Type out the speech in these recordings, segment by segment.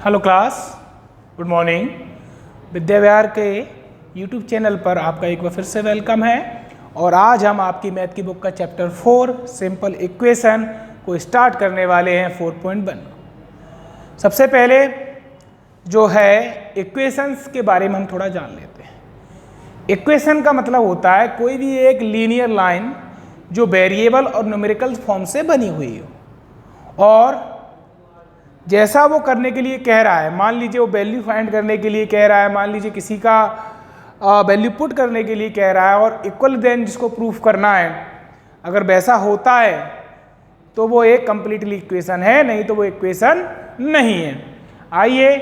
Hello class, good morning. Vidya Vihar के YouTube channel पर आपका एक बार फिर से वेलकम है। और आज हम आपकी मैथ की बुक का चैप्टर 4 सिंपल इक्वेशन को स्टार्ट करने वाले हैं 4.1। सबसे पहले जो है इक्वेशंस के बारे में हम थोड़ा जान लेते हैं। इक्वेशन का मतलब होता है कोई भी एक लीनियर लाइन जो वेरिएबल और न्यूमेरिकल फॉर्म से बनी हुई हो और जैसा वो करने के लिए कह रहा है। मान लीजिए वो वैल्यू फाइंड करने के लिए कह रहा है, मान लीजिए किसी का वैल्यू पुट करने के लिए कह रहा है और इक्वल देन जिसको प्रूफ करना है, अगर वैसा होता है तो वो एक कंप्लीटली इक्वेशन है, नहीं तो वो इक्वेशन नहीं है। आइए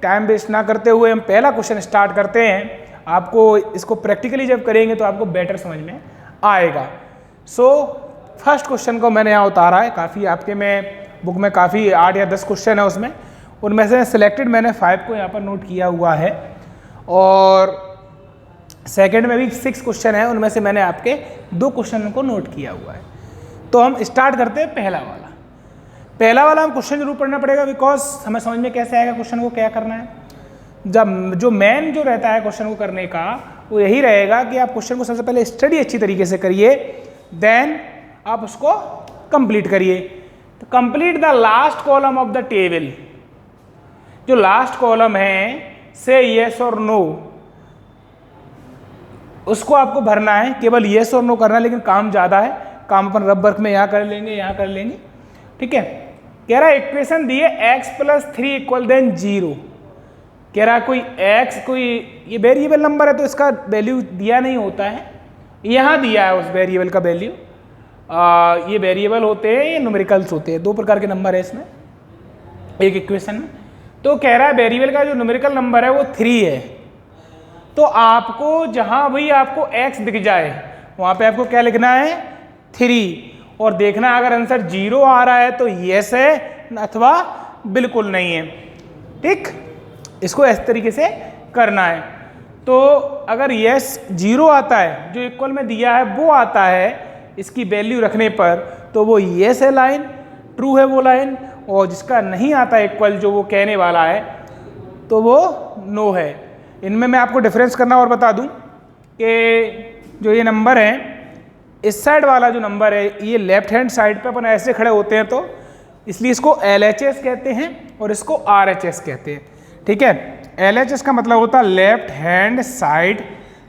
टाइम वेस्ट ना करते हुए हम पहला क्वेश्चन स्टार्ट करते हैं। आपको इसको प्रैक्टिकली जब करेंगे तो आपको बेटर समझ में आएगा। सो फर्स्ट क्वेश्चन को मैंने यहाँ उतारा है। काफ़ी आपके में बुक में काफ़ी 8 या 10 क्वेश्चन है उसमें, उनमें से सिलेक्टेड मैंने 5 को यहाँ पर नोट किया हुआ है और सेकंड में भी 6 क्वेश्चन है, उनमें से मैंने आपके 2 क्वेश्चन को नोट किया हुआ है। तो हम स्टार्ट करते हैं पहला वाला हम क्वेश्चन जरूर पढ़ना पड़ेगा, बिकॉज हमें समझ में कैसे आएगा क्वेश्चन को क्या करना है। जब जो मेन जो रहता है क्वेश्चन को करने का वो यही रहेगा कि आप क्वेश्चन को सबसे पहले स्टडी अच्छी तरीके से करिए, देन आप उसको कंप्लीट करिए। तो complete the last column of the table, जो लास्ट कॉलम है से येस और नो, उसको आपको भरना है। केवल येस और नो करना है, लेकिन काम ज़्यादा है। काम अपन रब वर्क में यहाँ कर लेंगे, यहाँ कर लेंगे, ठीक है। कह रहा है इक्वेशन दिए x + 3 = 0। कह रहा है कोई x, कोई ये वेरिएबल नंबर है तो इसका वैल्यू दिया नहीं होता है, यहाँ दिया है उस वेरिएबल का वैल्यू। ये वेरिएबल होते हैं, ये न्यूमेरिकल्स होते हैं। 2 प्रकार के नंबर है इसमें एक इक्वेशन में। तो कह रहा है वेरिएबल का जो न्यूमेरिकल नंबर है वो 3 है। तो आपको जहां भी आपको x दिख जाए वहां पे आपको क्या लिखना है, 3, और देखना है अगर आंसर 0 आ रहा है तो यस है अथवा बिल्कुल नहीं है। ठीक, इसको इस तरीके से करना है। तो अगर यस 0 आता है, जो इक्वल में दिया है वो आता है इसकी वैल्यू रखने पर, तो वो येस है लाइन, ट्रू है वो लाइन, और जिसका नहीं आता इक्वल जो वो कहने वाला है तो वो नो है। इनमें मैं आपको डिफरेंस करना और बता दूं कि जो ये नंबर है, इस साइड वाला जो नंबर है ये लेफ्ट हैंड साइड पे अपन ऐसे खड़े होते हैं, तो इसलिए इसको LHS कहते हैं और इसको RHS कहते हैं। ठीक है, LHS का मतलब होता है लेफ्ट हैंड साइड,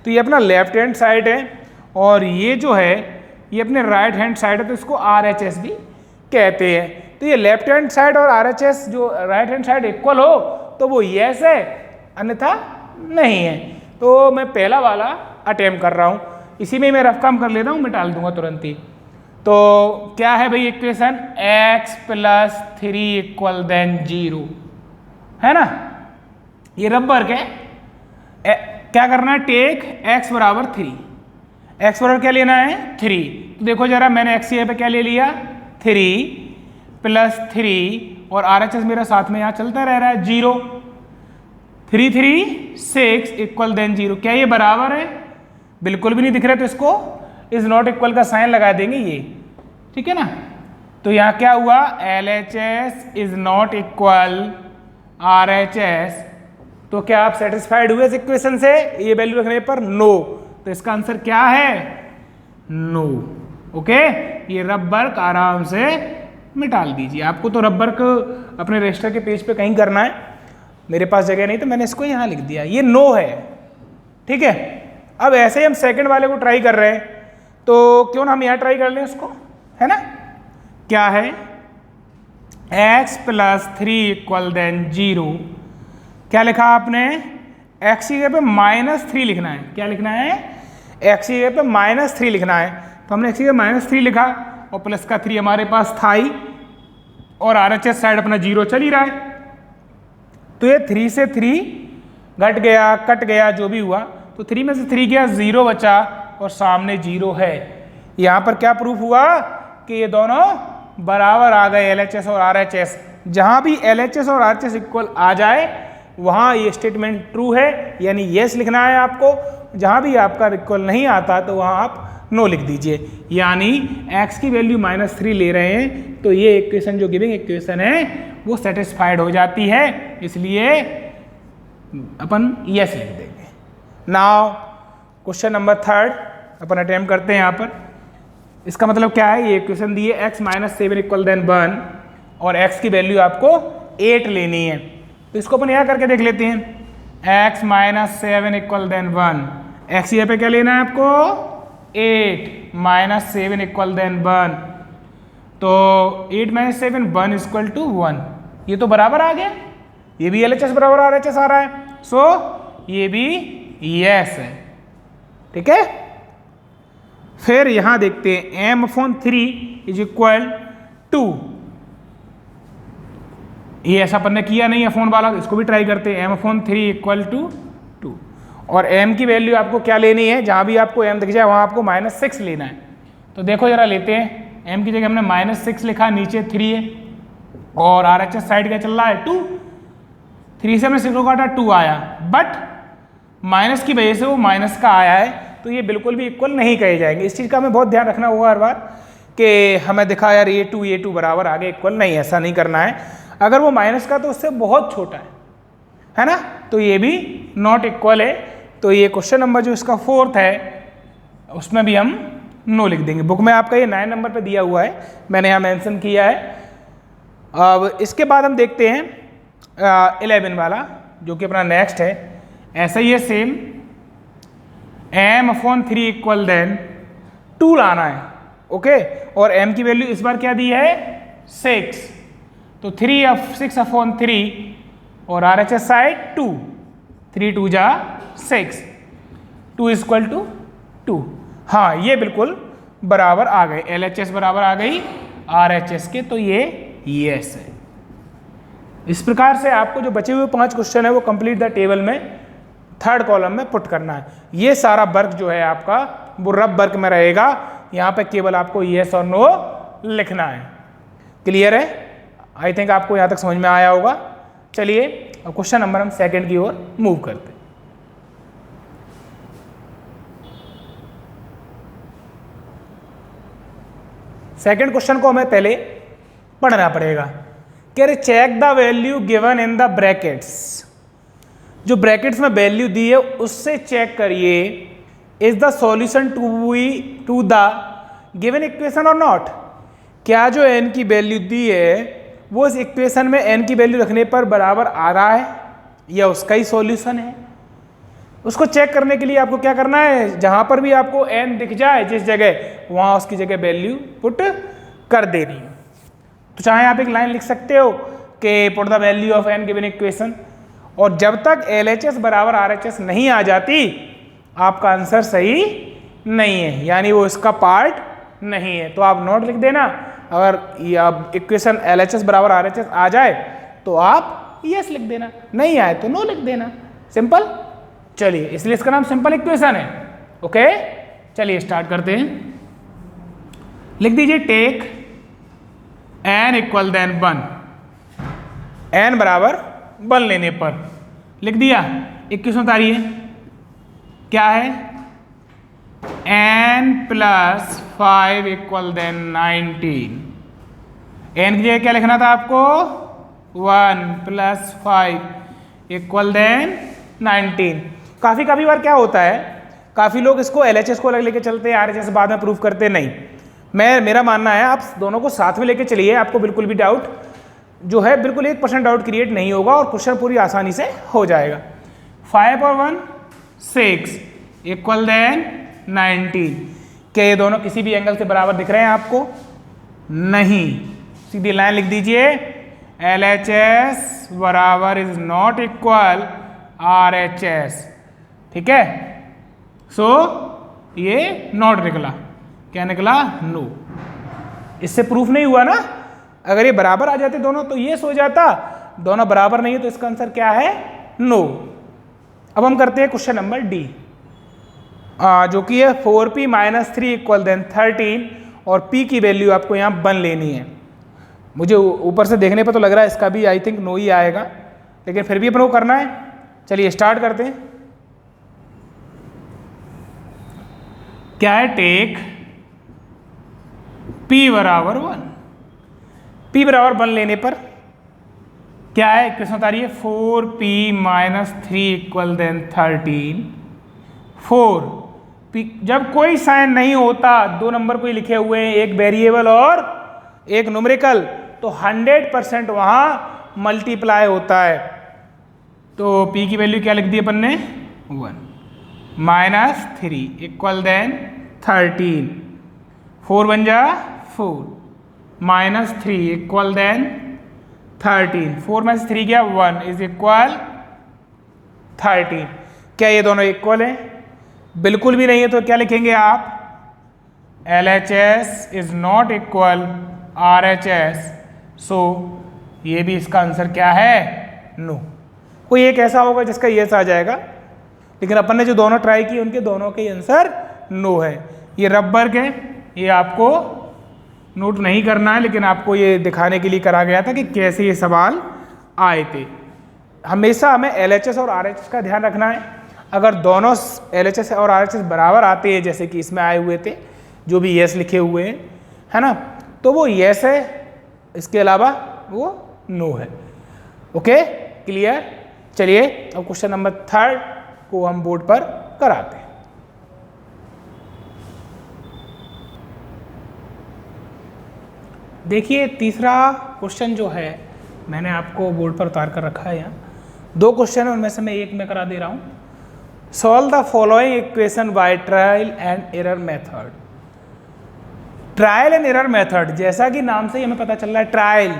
तो ये अपना लेफ्ट हैंड साइड है, और ये जो है ये अपने राइट हैंड साइड है, तो इसको RHS भी कहते हैं। तो ये लेफ्ट हैंड साइड और RHS जो राइट हैंड साइड इक्वल हो तो वो यस है, अन्यथा नहीं है। तो मैं पहला वाला अटेम्प्ट कर रहा हूँ, इसी में मैं रफ काम कर लेता हूँ, मैं टाल दूंगा तुरंत ही। तो क्या है भाई इक्वेशन, x + 3 = 0 है ना, ये रब वर्क है। क्या करना है, टेक x = 3, x बराबर क्या लेना है, 3। तो देखो जरा, मैंने x यहाँ पे क्या ले लिया, 3 + 3, और RHS मेरा साथ में यहाँ चलता रह रहा है 0। 3 3 6 = 0। क्या ये बराबर है, बिल्कुल भी नहीं दिख रहा, तो इसको इज नॉट इक्वल का साइन लगा देंगे ये, ठीक है ना। तो यहाँ क्या हुआ, LHS is not equal RHS। तो क्या आप सेटिस्फाइड हुए इस इक्वेशन से, ये वैल्यू रखने पर नो। तो इसका आंसर क्या है, नो। ओके, ये रब वर्क आराम से मिटाल दीजिए। आपको तो रब वर्क अपने रजिस्टर के पेज पे कहीं करना है, मेरे पास जगह नहीं तो मैंने इसको यहाँ लिख दिया, ये नो है। ठीक है, अब ऐसे ही हम सेकंड वाले को ट्राई कर रहे हैं, तो क्यों ना हम यहाँ ट्राई कर लें उसको, है ना। क्या है, x + 3 = 0। क्या लिखा आपने, x की जगह पे -3 लिखना है। क्या लिखना है, x की जगह पे -3 लिखना है। तो हमने x की जगह -3 लिखा और प्लस का 3 हमारे पास था ही, और RHS साइड अपना 0 चल ही रहा है। तो ये 3 से 3 घट गया, कट गया, जो भी हुआ, तो 3 में से 3 गया, 0 बचा और सामने 0 है। यहाँ पर क्या प्रूफ हुआ कि ये दोनों बराबर आ गए, LHS और RHS। जहाँ भी LHS और RHS इक्वल आ जाए वहाँ ये स्टेटमेंट ट्रू है, यानी येस लिखना है आपको। जहाँ भी आपका इक्वल नहीं आता तो वहाँ आप नो लिख दीजिए। यानी x की वैल्यू -3 ले रहे हैं तो ये इक्वेशन जो गिविंग इक्वेशन है वो सेटिस्फाइड हो जाती है, इसलिए अपन यस लिख देंगे। नाउ क्वेश्चन नंबर 3 अपन अटेम्प्ट करते हैं यहाँ पर। इसका मतलब क्या है, ये इक्वेशन दी है x -7 = 1 और x की वैल्यू आपको 8 लेनी है। तो इसको अपन यहाँ करके देख लेते हैं। x -7 = 1, x यहाँ पे क्या लेना है आपको 8 -7 = 1, तो 8 - 7 1 = 1। ये तो बराबर आ गया, ये भी LHS बराबर RHS आ रहा है, सो ये भी यस है। ठीक है, फिर यहां देखते हैं m/3 = 2। ये ऐसा अपन ने किया नहीं है फोन वाला, इसको भी ट्राई करते हैं। m/3 = 2 और m की वैल्यू आपको क्या लेनी है, जहां भी आपको m दिख जाए वहां आपको -6 लेना है। तो देखो जरा लेते हैं, m की जगह हमने -6 लिखा, नीचे 3 है और RHS साइड का चल रहा है 2। 3 से हमने 6 को काटा 2 आया, बट माइनस की वजह से वो माइनस का आया है, तो ये बिल्कुल भी इक्वल नहीं कहे जाएंगे। इस चीज़ का हमें बहुत ध्यान रखना होगा हर बार कि हमें दिखा यार ये 2 बराबर आगे इक्वल नहीं, ऐसा नहीं करना है। अगर वो माइनस का तो उससे बहुत छोटा है ना, तो ये भी नॉट इक्वल है। तो ये क्वेश्चन नंबर जो इसका 4th है उसमें भी हम नो लिख देंगे। बुक में आपका ये 9 नंबर पे दिया हुआ है, मैंने यहाँ मेंशन किया है। अब इसके बाद हम देखते हैं 11 वाला जो कि अपना नेक्स्ट है। ऐसा ही है सेम, m/3 = 2 लाना है। ओके, और m की वैल्यू इस बार क्या दी है 6, तो 6/3 और RHS साइड 2, 3 2 जा 6, 2 = 2। हाँ, ये बिल्कुल बराबर आ गए, LHS बराबर आ गई RHS के, तो ये यस है। इस प्रकार से आपको जो बचे हुए 5 क्वेश्चन है वो कंप्लीट द टेबल में 3rd कॉलम में पुट करना है। ये सारा वर्क जो है आपका वो रब वर्क में रहेगा, यहाँ पे केवल आपको यस और नो लिखना है। क्लियर है? आई थिंक आपको यहाँ तक समझ में आया होगा। चलिए अब क्वेश्चन नंबर हम 2nd की ओर मूव करते हैं। सेकंड क्वेश्चन को हमें पहले पढ़ना पड़ेगा। कह रहे check the value given in the brackets. जो ब्रैकेट्स में वैल्यू दी है उससे चेक करिए is the solution to the given equation और नॉट। क्या जो n की वैल्यू दी है वो इस इक्वेशन में n की वैल्यू रखने पर बराबर आ रहा है या उसका ही सॉल्यूशन है। उसको चेक करने के लिए आपको क्या करना है, जहां पर भी आपको n दिख जाए जिस जगह, वहां उसकी जगह वैल्यू पुट कर देनी है। तो चाहे आप एक लाइन लिख सकते हो कि put the value of n given equation, और जब तक LHS बराबर RHS नहीं आ जाती आपका आंसर सही नहीं है, यानी वो इसका पार्ट नहीं है। तो आप नोट लिख देना। अगर इक्वेशन LHS बराबर RHS आ जाए तो आप यस लिख देना, नहीं आए तो नो लिख देना। सिंपल। चलिए, इसलिए इसका नाम सिंपल इक्वेशन है। ओके, चलिए स्टार्ट करते हैं। लिख दीजिए टेक n = 1, n बराबर 1 लेने पर लिख दिया। इक्वेशन उतारिए, क्या है n + 5 = 19। n की जगह क्या लिखना था आपको 1 + 5 = 19। काफ़ी बार क्या होता है, काफ़ी लोग इसको LHS को अलग लेके चलते हैं, RHS बाद में प्रूफ करते नहीं। मेरा मानना है आप दोनों को साथ में लेके चलिए, आपको बिल्कुल भी डाउट जो है बिल्कुल 1% डाउट क्रिएट नहीं होगा और क्वेश्चन पूरी आसानी से हो जाएगा। 5 और 1 6 = 19। क्या ये दोनों किसी भी एंगल से बराबर दिख रहे हैं आपको? नहीं। सीधी लाइन लिख दीजिए, LHS बराबर इज नॉट इक्वल RHS। ठीक है, सो ये नॉट निकला। क्या निकला? नो। इससे प्रूफ नहीं हुआ ना। अगर ये बराबर आ जाते दोनों तो ये सो जाता, दोनों बराबर नहीं है तो इसका आंसर क्या है? नो। अब हम करते हैं क्वेश्चन नंबर डी, जो कि है 4p - 3 = 13 और p की वैल्यू आपको यहाँ 1 लेनी है। मुझे ऊपर से देखने पर तो लग रहा है इसका भी आई थिंक नो ही आएगा, लेकिन फिर भी अपन को करना है। चलिए स्टार्ट करते हैं। क्या है, टेक p बराबर 1। p बराबर 1 लेने पर क्या है, इक्वेशन बता रही है 4p minus 3 equal then 13। 4p जब कोई साइन नहीं होता, दो नंबर कोई लिखे हुए हैं, एक वेरिएबल और एक न्यूमेरिकल, तो 100% वहां मल्टीप्लाई होता है। तो p की वैल्यू क्या लिख दी अपन ने, 1 माइनस 3 इक्वल देन 13। 4 बन जा 4 माइनस 3 इक्वल देन 13। 4 माइनस 3 क्या, 1 इज इक्वल 13। क्या ये दोनों इक्वल हैं? बिल्कुल भी नहीं है। तो क्या लिखेंगे आप, LHS is not equal RHS। सो ये भी इसका आंसर क्या है, नो। कोई एक ऐसा होगा जिसका यस आ जाएगा, लेकिन अपन ने जो दोनों ट्राई किए उनके दोनों के आंसर नो है। ये रबर्ग है, ये आपको नोट नहीं करना है, लेकिन आपको ये दिखाने के लिए करा गया था कि कैसे ये सवाल आए थे। हमेशा हमें LHS और RHS का ध्यान रखना है। अगर दोनों LHS और RHS बराबर आते हैं, जैसे कि इसमें आए हुए थे, जो भी यस लिखे हुए हैं, है ना, तो वो यस है, इसके अलावा वो नो है। Okay, clear. चलिए अब क्वेश्चन नंबर 3 को हम बोर्ड पर कराते हैं। देखिए तीसरा क्वेश्चन जो है मैंने आपको बोर्ड पर उतार कर रखा है। यहाँ 2 क्वेश्चन है, उनमें से मैं एक में करा दे रहा हूँ। Solve the following equation by trial and error method. Trial and error method, जैसा कि नाम से ही हमें पता चल रहा है, ट्रायल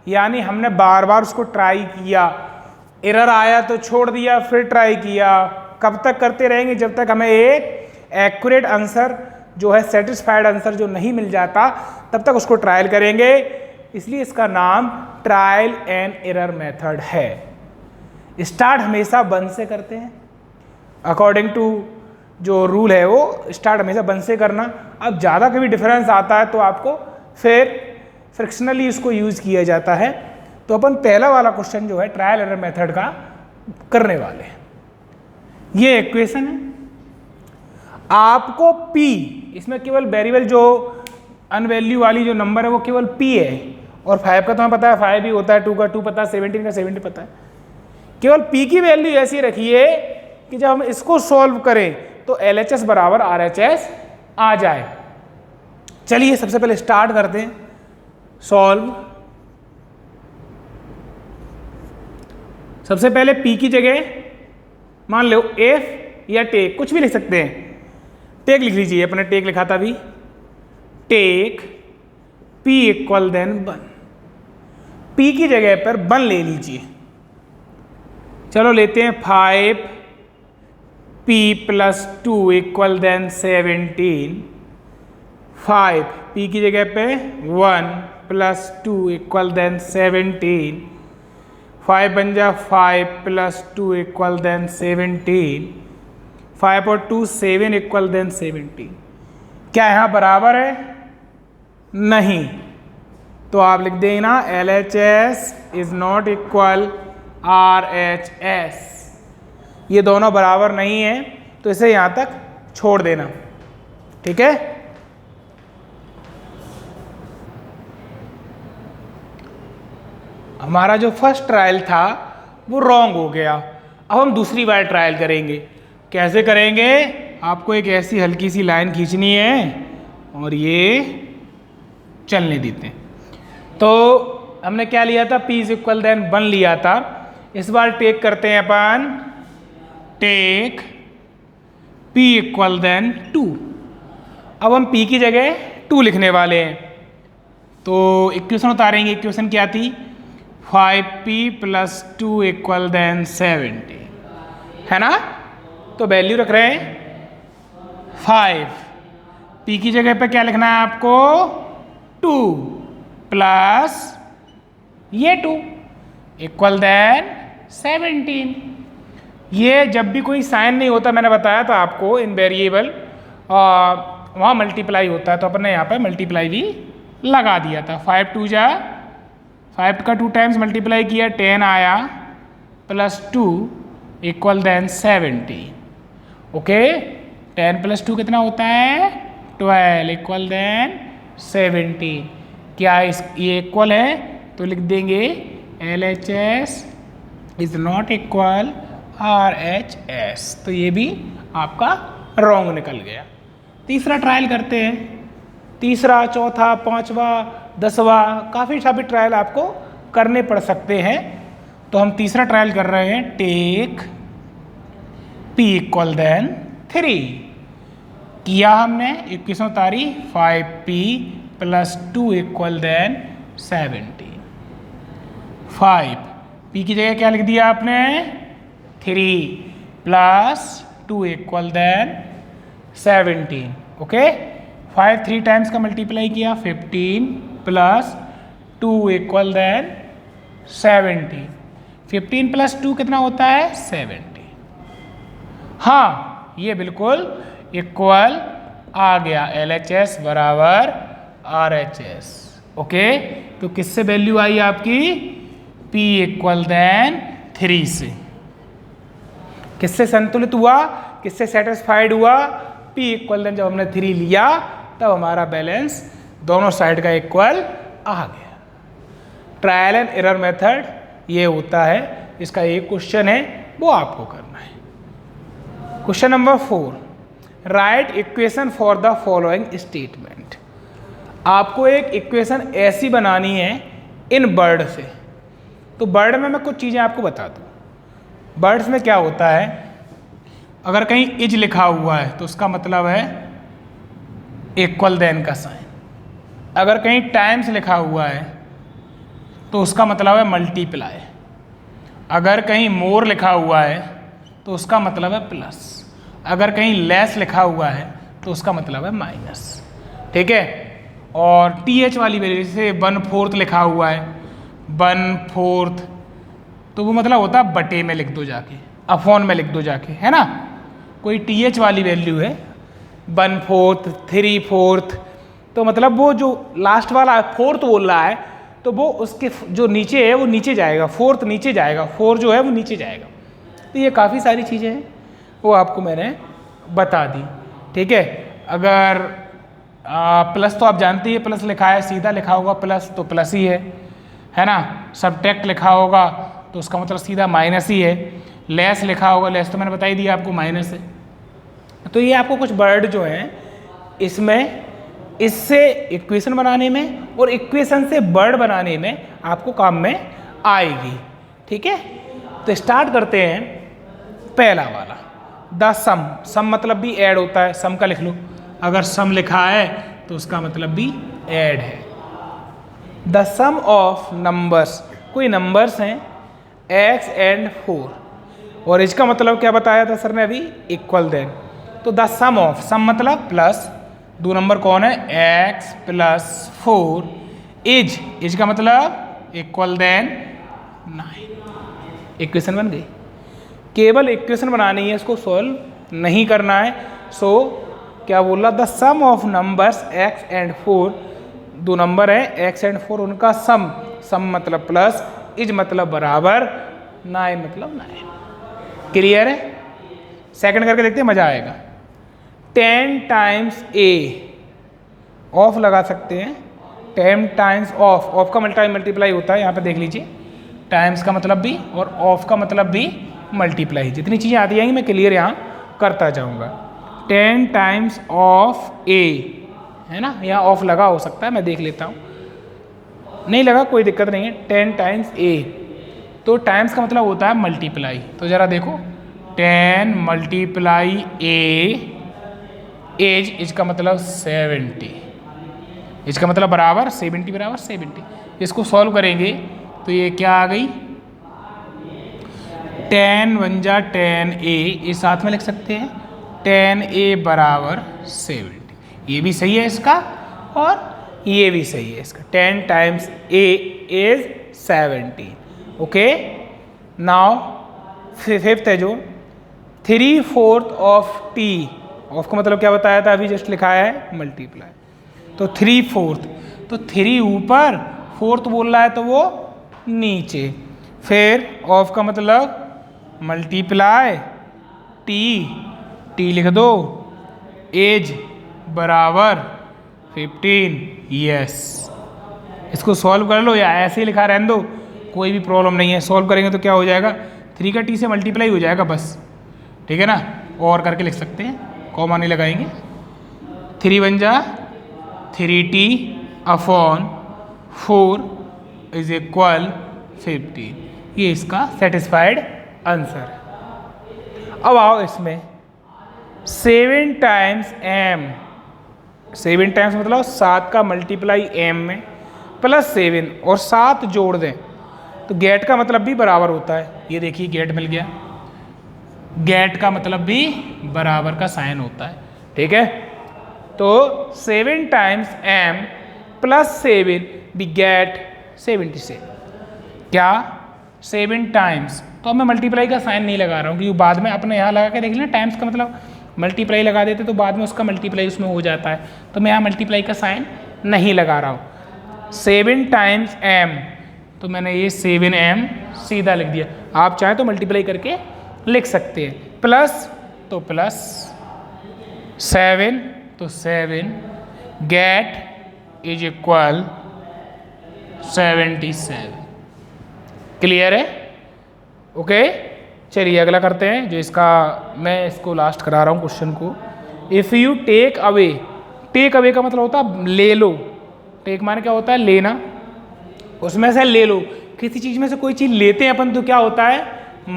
यानी हमने बार बार उसको ट्राई किया, एरर आया तो छोड़ दिया, फिर ट्राई किया। कब तक करते रहेंगे, जब तक हमें एक एक्यूरेट आंसर जो है, सेटिस्फाइड आंसर जो नहीं मिल जाता, तब तक उसको ट्रायल करेंगे। इसलिए इसका नाम ट्रायल एंड एरर मेथड है। स्टार्ट हमेशा 1 से करते हैं, अकॉर्डिंग टू जो रूल है वो स्टार्ट हमेशा 1 से करना। अब ज़्यादा कभी डिफरेंस आता है तो आपको फिर फ्रिक्शनली इसको यूज़ किया जाता है। तो अपन पहला वाला क्वेश्चन जो है ट्रायल एरर मेथड का करने वाले हैं। ये इक्वेशन है, आपको p, इसमें केवल वेरिएबल जो अनवैल्यू वाली जो नंबर है वो केवल p है, और 5 का तो हमें पता है 5 भी होता है, 2 का 2 पता है, 17 का 17 पता है। केवल p की वैल्यू ऐसी रखिए कि जब हम इसको सॉल्व करें तो LHS बराबर RHS आ जाए। चलिए सबसे पहले स्टार्ट करते हैं सॉल्व। सबसे पहले p की जगह मान लो f या टेक, कुछ भी लिख सकते हैं। टेक लिख लीजिए, अपने टेक लिखा था अभी, take p equal then 1। p की जगह पर 1 ले लीजिए। चलो लेते हैं 5p plus 2 equal then 17। 5 p की जगह पे 1 प्लस 2 इक्वल देन 17। 5 बन जा 5 प्लस 2 इक्वल देन 17। 5 और 2 7 इक्वल देन 17। क्या यहाँ बराबर है? नहीं। तो आप लिख देना LHS is not equal RHS। ये दोनों बराबर नहीं है, तो इसे यहाँ तक छोड़ देना, ठीक है। हमारा जो फर्स्ट ट्रायल था वो रॉन्ग हो गया। अब हम दूसरी बार ट्रायल करेंगे। कैसे करेंगे? आपको एक ऐसी हल्की सी लाइन खींचनी है और ये चलने देते हैं। तो हमने क्या लिया था? p इज इक्वल देन 1 लिया था। इस बार टेक करते हैं अपन, टेक p इक्वल देन 2। अब हम p की जगह 2 लिखने वाले हैं। तो इक्वेशन उतारेंगे। इक्वेशन क्या थी? 5p प्लस 2 इक्वल देन 70, है ना। तो वैल्यू रख रहे हैं 5। p की जगह पे क्या लिखना है आपको? 2 प्लस ये 2 इक्वल देन 17। ये जब भी कोई साइन नहीं होता, मैंने बताया था आपको, इन वेरिएबल वहाँ मल्टीप्लाई होता है, तो अपन ने यहाँ पे मल्टीप्लाई भी लगा दिया था। 5 2 जा 5 का 2 टाइम्स मल्टीप्लाई किया, 10 आया प्लस 2 इक्वल देन 70। ओके, 10 + 2 कितना होता है 12 इक्वल देन 17। क्या ये इक्वल है तो लिख देंगे LHS is not equal RHS, तो ये भी आपका रॉन्ग निकल गया। तीसरा ट्रायल करते हैं, तीसरा, चौथा, पांचवा, 10वां, काफ़ी सारे ट्रायल आपको करने पड़ सकते हैं। तो हम तीसरा ट्रायल कर रहे हैं, टेक P इक्वल देन 3। किया हमने, इक्वेशन उतारी, 5P + 2 इक्वल देन 17। 5P की जगह क्या लिख दिया आपने 3 + 2 इक्वल देन 17। ओके, 5 3 टाइम्स का मल्टीप्लाई किया, 15 + 2 इक्वल देन 70। 15 + 2 कितना होता है 70। हाँ, ये बिल्कुल इक्वल आ गया, LHS बराबर RHS। ओके, तो किससे वैल्यू आई आपकी P इक्वल देन 3 से। किससे संतुलित हुआ, किससे सेटिस्फाइड हुआ, P इक्वल देन जब हमने 3 लिया तब हमारा बैलेंस दोनों साइड का इक्वल आ गया। ट्रायल एंड एरर मेथड ये होता है, इसका एक क्वेश्चन है वो आपको करना है। Question number 4, right equation for the following statement. आपको एक इक्वेशन ऐसी बनानी है इन वर्ड से। तो वर्ड में मैं कुछ चीज़ें आपको बता दूँ। वर्ड्स में क्या होता है, अगर कहीं इज लिखा हुआ है तो उसका मतलब है इक्वल देन का साइन। अगर कहीं टाइम्स लिखा हुआ है तो उसका मतलब है मल्टीप्लाई। अगर कहीं मोर लिखा हुआ है तो उसका मतलब है प्लस। अगर कहीं लेस लिखा हुआ है तो उसका मतलब है माइनस। ठीक है, और TH वाली वैल्यू, जैसे 1/4 लिखा हुआ है, 1/4, तो वो मतलब होता है बटे में लिख दो जाके, अपॉन में लिख दो जाके, है ना। कोई TH वाली वैल्यू है 1/4, 3/4, तो मतलब वो जो लास्ट वाला 4th बोल रहा है तो वो उसके जो नीचे है वो नीचे जाएगा, 4th नीचे जाएगा, 4 जो है वो नीचे जाएगा। तो ये काफ़ी सारी चीज़ें हैं वो आपको मैंने बता दी। ठीक है, अगर प्लस तो आप जानते ही, प्लस लिखा है, सीधा लिखा होगा प्लस तो प्लस ही है ना। सब्ट्रैक्ट लिखा होगा तो उसका मतलब सीधा माइनस ही है। लेस लिखा होगा, लेस तो मैंने बता ही दिया आपको माइनस है। तो ये आपको कुछ वर्ड जो हैं इसमें, इससे इक्वेशन बनाने में और इक्वेशन से वर्ड बनाने में आपको काम में आएगी। ठीक है, तो स्टार्ट करते हैं। पहला वाला, द सम। सम मतलब भी ऐड होता है, सम का लिख लो। अगर सम लिखा है तो उसका मतलब भी ऐड है। द सम ऑफ नंबर्स, कोई नंबर्स हैं x एंड 4, और इसका मतलब क्या बताया था सर ने अभी, इक्वल देन। तो द सम ऑफ, सम मतलब प्लस, दो नंबर कौन है x + 4, इज का मतलब इक्वल देन 9। इक्वेशन बन गई। केवल इक्वेशन बनानी है, इसको सॉल्व नहीं करना है। सो क्या बोल रहा, the sum of numbers x and 4, दो नंबर है x एंड 4, उनका सम, सम मतलब प्लस, इज मतलब बराबर, 9 मतलब 9। क्लियर है। सेकंड करके देखते हैं, मजा आएगा। 10 टाइम्स a, ऑफ लगा सकते हैं, 10 टाइम्स ऑफ का मल्टीप्लाई होता है, यहाँ पे देख लीजिए। टाइम्स का मतलब भी और ऑफ का मतलब भी मल्टीप्लाई। जितनी चीज़ें आती जाएंगी मैं क्लियर यहाँ करता जाऊँगा। 10 टाइम्स ऑफ a, है ना, यहाँ ऑफ लगा हो सकता है, मैं देख लेता हूँ। नहीं लगा कोई दिक्कत नहीं है। 10 टाइम्स a, तो टाइम्स का मतलब होता है मल्टीप्लाई। तो ज़रा देखो, 10 × a, एज का मतलब 70, एज का मतलब बराबर 70 बराबर 70। इसको सॉल्व करेंगे तो ये क्या आ गई, 10 × 1 = 10a, ये साथ में लिख सकते हैं, 10a बराबर 70। ये भी सही है इसका और ये भी सही है इसका। 10 times a is 70। Okay, now fifth है जो 3/4 ऑफ t, ऑफ का मतलब क्या बताया था अभी, जस्ट लिखा है मल्टीप्लाई। तो 3/4, तो 3 ऊपर, 4th बोल रहा है तो वो नीचे। फिर ऑफ का मतलब मल्टीप्लाई t लिख दो, एज बराबर 15, यस। इसको सॉल्व कर लो या ऐसे ही लिखा रहने दो, कोई भी प्रॉब्लम नहीं है। सॉल्व करेंगे तो क्या हो जाएगा, 3 का t से मल्टीप्लाई हो जाएगा बस, ठीक है ना। और करके लिख सकते हैं, कॉमा नहीं लगाएंगे। 3 बन जा 3t अपॉन 4 इज इक्वल 15। ये इसका सेटिस्फाइड आंसर है। अब आओ इसमें 7 टाइम्स m, 7 टाइम्स मतलब 7 का मल्टीप्लाई m में प्लस 7 और 7 जोड़ दें तो गेट का मतलब भी बराबर होता है। ये देखिए गेट मिल गया, गेट का मतलब भी बराबर का साइन होता है, ठीक है। तो 7 टाइम्स m प्लस 7 भी गेट 77। क्या 7 टाइम्स, तो अब मैं मल्टीप्लाई का साइन नहीं लगा रहा हूँ क्योंकि बाद में अपने यहाँ लगा के देख लेना, टाइम्स का मतलब मल्टीप्लाई लगा देते तो बाद में उसका मल्टीप्लाई उसमें हो जाता है, तो मैं यहाँ मल्टीप्लाई का साइन नहीं लगा रहा हूँ। 7 टाइम्स m, तो मैंने ये 7m सीधा लिख दिया। आप चाहें तो मल्टीप्लाई करके लिख सकते हैं। प्लस तो प्लस 7 तो 7, गेट इज इक्वल 77। क्लियर है, ओके। चलिए अगला करते हैं, जो इसका मैं इसको लास्ट करा रहा हूँ क्वेश्चन को। If you take away, take away का मतलब होता है ले लो, टेक माने क्या होता है लेना, उसमें से ले लो, किसी चीज़ में से कोई चीज़ लेते हैं अपन तो क्या होता है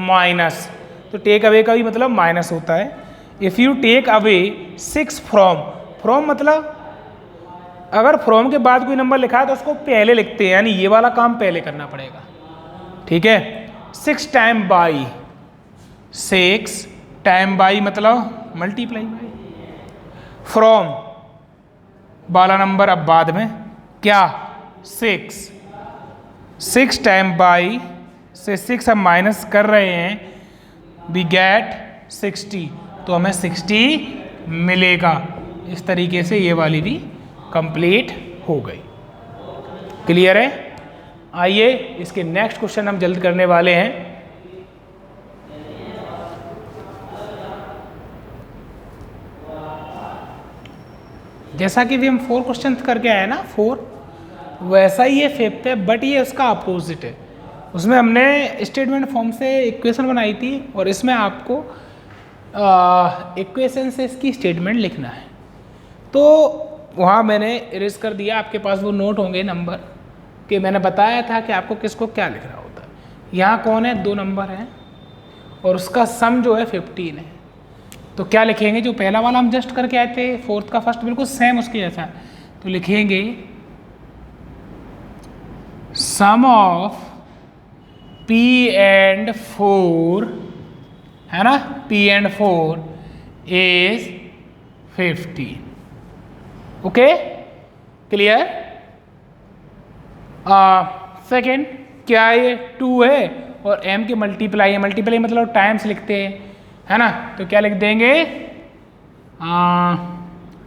माइनस, तो टेक अवे का भी मतलब माइनस होता है। If you take away 6 from, from मतलब अगर फ्रॉम के बाद कोई नंबर लिखा है तो उसको पहले लिखते हैं, यानी ये वाला काम पहले करना पड़ेगा, ठीक है। 6 टाइम बाई, 6 टाइम बाई मतलब मल्टीप्लाई बाई, फ्रॉम वाला नंबर अब बाद में, क्या 6 टाइम बाई से 6 हम माइनस कर रहे हैं, वी गेट 60, तो हमें 60 मिलेगा। इस तरीके से ये वाली भी कंप्लीट हो गई। क्लियर है। आइए इसके नेक्स्ट क्वेश्चन हम जल्द करने वाले हैं। जैसा कि भी हम 4 क्वेश्चन करके आए ना 4, वैसा ही ये 5th है, बट ये उसका अपोजिट है। उसमें हमने स्टेटमेंट फॉर्म से इक्वेशन बनाई थी और इसमें आपको इक्वेशन से इसकी स्टेटमेंट लिखना है। तो वहाँ मैंने इरेज कर दिया, आपके पास वो नोट होंगे नंबर कि मैंने बताया था कि आपको किसको क्या लिखना होता है। यहाँ कौन है, 2 नंबर हैं और उसका सम जो है 15 है। तो क्या लिखेंगे, जो पहला वाला हम जस्ट करके आए थे 4th का फर्स्ट बिल्कुल सेम उसके जैसा, तो लिखेंगे सम ऑफ p एंड 4, है ना, p and 4 is 15। Okay, clear. Second क्या ये 2 है और m की मल्टीप्लाई है, मल्टीप्लाई मतलब टाइम्स लिखते हैं, है ना, तो क्या लिख देंगे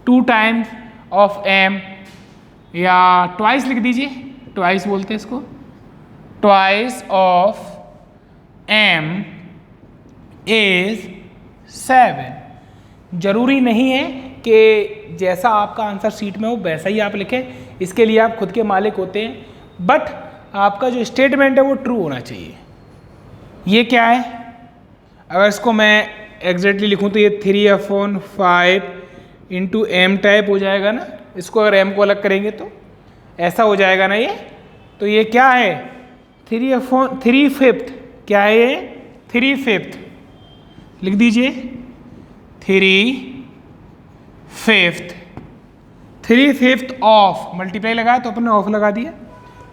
2 टाइम्स ऑफ m, या ट्वाइस लिख दीजिए, ट्वाइस बोलते हैं इसको, ट्वाइस ऑफ m इज 7। जरूरी नहीं है कि जैसा आपका आंसर शीट में हो वैसा ही आप लिखें, इसके लिए आप खुद के मालिक होते हैं, बट आपका जो स्टेटमेंट है वो ट्रू होना चाहिए। ये क्या है, अगर इसको मैं एग्जैक्टली लिखूं तो ये 3/5 इंटू एम टाइप हो जाएगा ना, इसको अगर m को अलग करेंगे तो ऐसा हो जाएगा ना ये। तो ये क्या है 3/5, क्या है ये 3/5, लिख दीजिए 3/5 ऑफ, मल्टीप्लाई लगाया तो अपने ऑफ लगा दिया,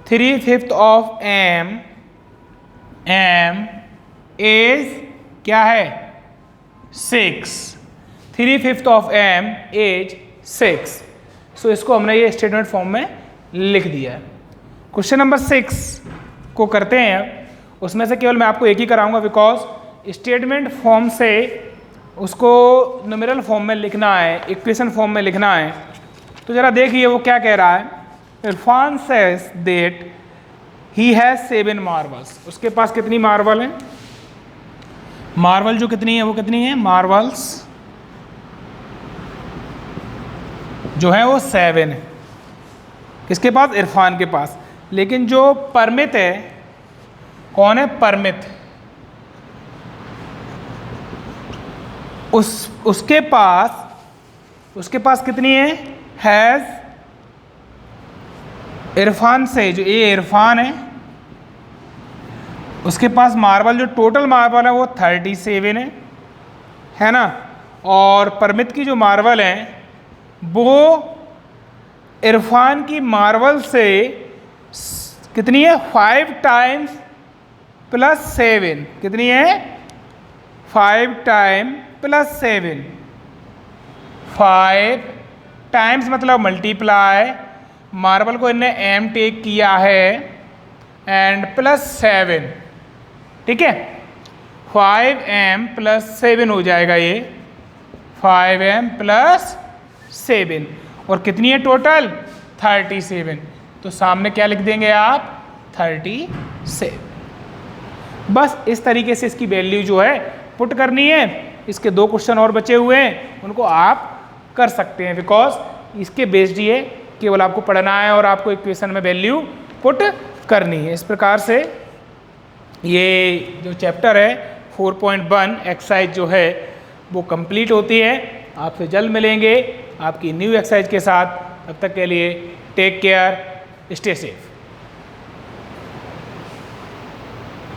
3/5 ऑफ m इज क्या है 6, 3/5 ऑफ m इज 6। सो इसको हमने ये स्टेटमेंट फॉर्म में लिख दिया है। क्वेश्चन नंबर 6 को करते हैं। उसमें से केवल मैं आपको एक ही कराऊंगा बिकॉज स्टेटमेंट फॉर्म से उसको न्यूमेरल फॉर्म में लिखना है, इक्वेशन फॉर्म में लिखना है। तो जरा देखिए वो क्या कह रहा है। Irfan says that he has 7 marbles, उसके पास कितनी मार्बल है, मार्बल जो कितनी है वो कितनी है, मार्बल्स जो है वो 7 है। किसके पास? इरफान के पास। लेकिन जो परमित है, कौन है? परमित। उसके पास कितनी है? हैज़ इरफान से, जो ये इरफान है उसके पास मार्बल, जो टोटल मार्बल है वो 37 है ना। और परमित की जो मार्बल है वो इरफान की मार्बल से कितनी है? 5 टाइम्स प्लस 7। कितनी है? 5 टाइम प्लस 7। 5 टाइम्स मतलब मल्टीप्लाई, मार्बल को इन्हें एम टेक किया है, एंड प्लस 7। ठीक है, 5m प्लस 7 हो जाएगा ये, 5m प्लस 7। और कितनी है टोटल? 37। तो सामने क्या लिख देंगे आप? 37। बस इस तरीके से इसकी वैल्यू जो है पुट करनी है। इसके 2 क्वेश्चन और बचे हुए हैं, उनको आप कर सकते हैं, बिकॉज इसके बेस्ड ये केवल आपको पढ़ना है और आपको इक्वेशन में वैल्यू पुट करनी है। इस प्रकार से ये जो चैप्टर है 4.1 एक्सरसाइज जो है वो कंप्लीट होती है। आपसे जल्द मिलेंगे आपकी न्यू एक्सरसाइज के साथ। तब तक के लिए टेक केयर, स्टे सेफ।